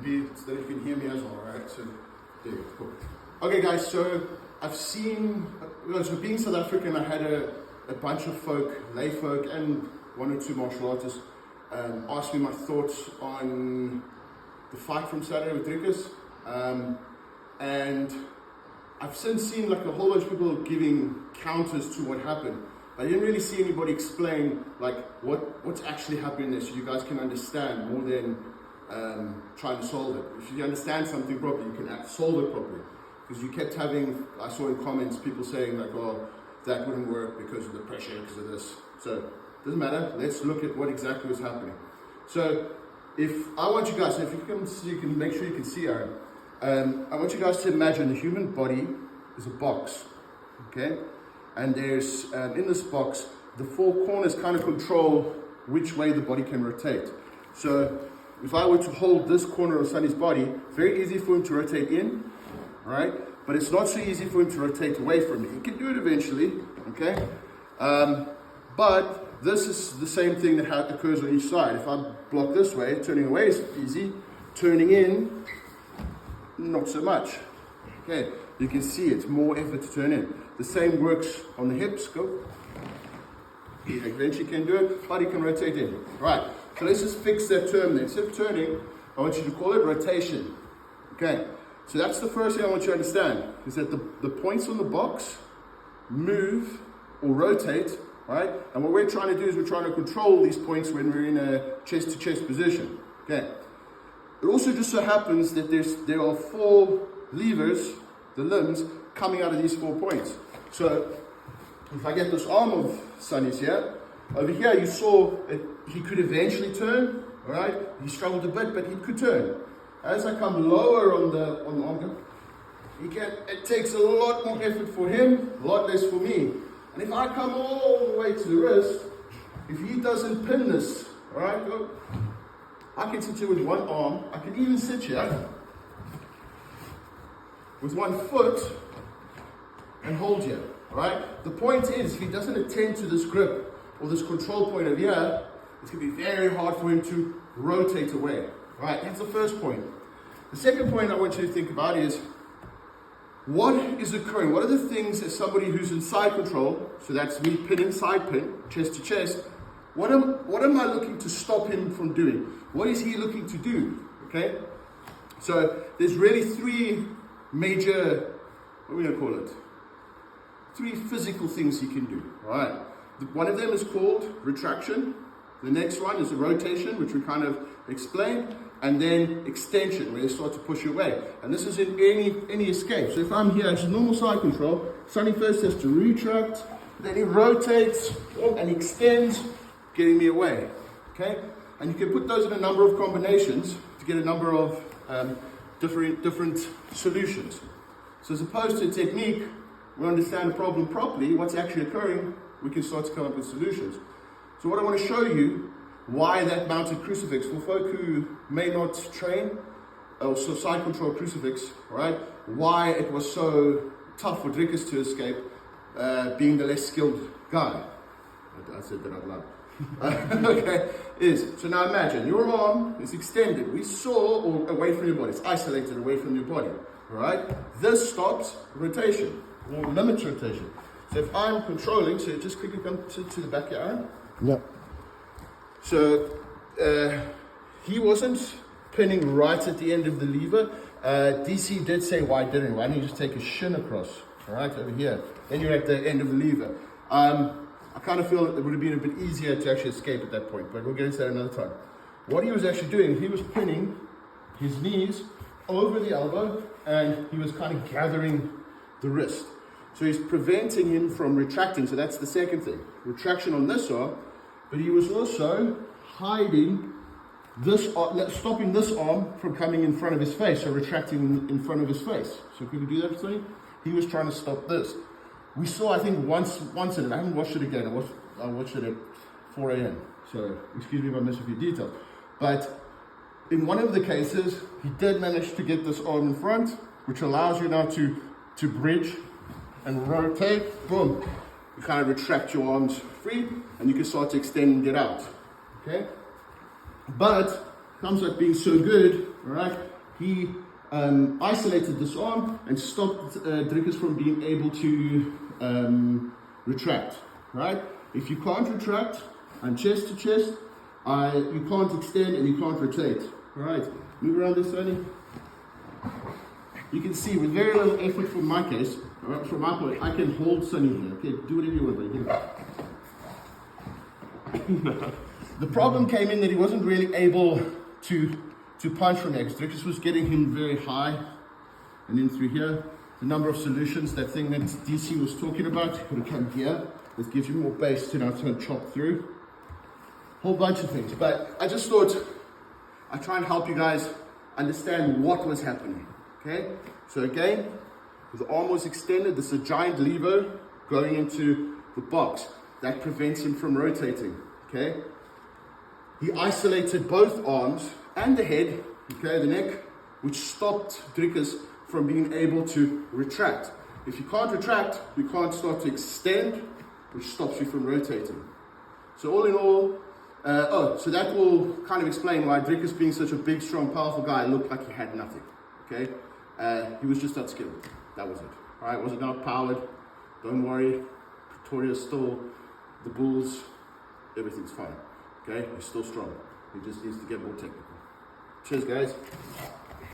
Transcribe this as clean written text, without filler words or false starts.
be so that you can hear me as well, right? So, there you go, cool. Okay guys, so I've seen, so being South African, I had a bunch of folk, lay folk, and one or two martial artists asked me my thoughts on the fight from Saturday with Dricus. And I've since seen like a whole bunch of people giving counters to what happened. I didn't really see anybody explain like what's actually happening there, so you guys can understand more than trying to solve it. If you understand something properly, you can solve it properly. Because you kept having, I saw in comments people saying like, oh, that wouldn't work because of the pressure, because of this. So it doesn't matter. Let's look at what exactly was happening. So if I want you guys, if you can make sure you can see Aaron. I want you guys to imagine the human body is a box, okay? And there's, in this box, the four corners kind of control which way the body can rotate. So if I were to hold this corner of Sunny's body, very easy for him to rotate in, right? But it's not so easy for him to rotate away from me. He can do it eventually, okay? But this is the same thing that occurs on each side. If I block this way, turning away is easy. Turning in, not so much. Okay, you can see it's more effort to turn in. The same works on the hips. Go. He eventually can do it. Body can rotate in. Right. So let's just fix that term there. Instead of turning, I want you to call it rotation. Okay. So that's the first thing I want you to understand, is that the points on the box move or rotate, right? And what we're trying to do is we're trying to control these points when we're in a chest-to-chest position. Okay. It also just so happens that there are four levers, the limbs, coming out of these 4 points. So if I get this arm of Sunny's here, over here you saw he could eventually turn, all right? He struggled a bit, but he could turn. As I come lower on the arm, it takes a lot more effort for him, a lot less for me. And if I come all the way to the wrist, if he doesn't pin this, all right, go. I can sit here with one arm. I can even sit here with one foot and hold here, all right? The point is, if he doesn't attend to this grip or this control point over here, it's going to be very hard for him to rotate away, all right? That's the first point. The second point I want you to think about is, what is occurring? What are the things as somebody who's in side control, so that's me pinning side pin, chest to chest, what am I looking to stop him from doing? What is he looking to do? Okay? So there's really 3 major, what are we going to call it? 3 physical things he can do. All right. One of them is called retraction. The next one is a rotation, which we kind of explained. And then extension, where they start to push you away. And this is in any escape. So if I'm here, it's normal side control. Sonny first has to retract, then he rotates and extends, getting me away. Okay? And you can put those in a number of combinations to get a number of different solutions. So as opposed to a technique, we understand the problem properly, what's actually occurring, we can start to come up with solutions. So what I want to show you, why that mounted crucifix, for folk who may not train, also side control crucifix, right? Why it was so tough for Dricus to escape, being the less skilled guy. I said that out loud. Okay, so now imagine your arm is extended. We saw, or away from your body. It's isolated away from your body. All right. This stops rotation or limits rotation. So if I'm controlling, so just quickly come to the back of your arm. Yeah. So he wasn't pinning right at the end of the lever. DC did say, why didn't he? Why didn't you just take a shin across? All right, over here. Then you're at the end of the lever. I kind of feel it would have been a bit easier to actually escape at that point, but we'll get into that another time. What he was actually doing, he was pinning his knees over the elbow, and he was kind of gathering the wrist. So he's preventing him from retracting. So that's the second thing. Retraction on this arm, but he was also hiding this, stopping this arm from coming in front of his face, so retracting in front of his face. So could we do that, Sonny? He was trying to stop this. We saw, I think, once in it. I haven't watched it again. I watched it at 4 a.m. So excuse me if I miss a few details. But in one of the cases, he did manage to get this arm in front, which allows you now to bridge and rotate. Boom. You kind of retract your arms free, and you can start to extend and get out. Okay? But Khamzat being so good, all right, he isolated this arm and stopped Dricus from being able to retract, right? If you can't retract, and chest to chest, you can't extend and you can't rotate. All right, move around this, Sonny. You can see with very little effort from my case, all right, from my point, I can hold Sonny here. Okay, do whatever you want, buddy. The problem came in that he wasn't really able to punch from there, because Dricus was getting him very high, and then through here, the number of solutions, that thing that DC was talking about, you're gonna come here. This gives you more base to now turn chop through. Whole bunch of things, but I just thought I'd try and help you guys understand what was happening. Okay, so again, the arm was extended. This is a giant lever going into the box that prevents him from rotating. Okay, he isolated both arms and the head, okay, the neck, which stopped Dricus from being able to retract. If you can't retract, you can't start to extend, which stops you from rotating. So all in all, so that will kind of explain why Dricus, being such a big, strong, powerful guy, looked like he had nothing. Okay, he was just not skilled. That was it. All right, wasn't outpowered. Don't worry, Pretoria's still the Bulls. Everything's fine. Okay, he's still strong. He just needs to get more technical. Cheers, guys.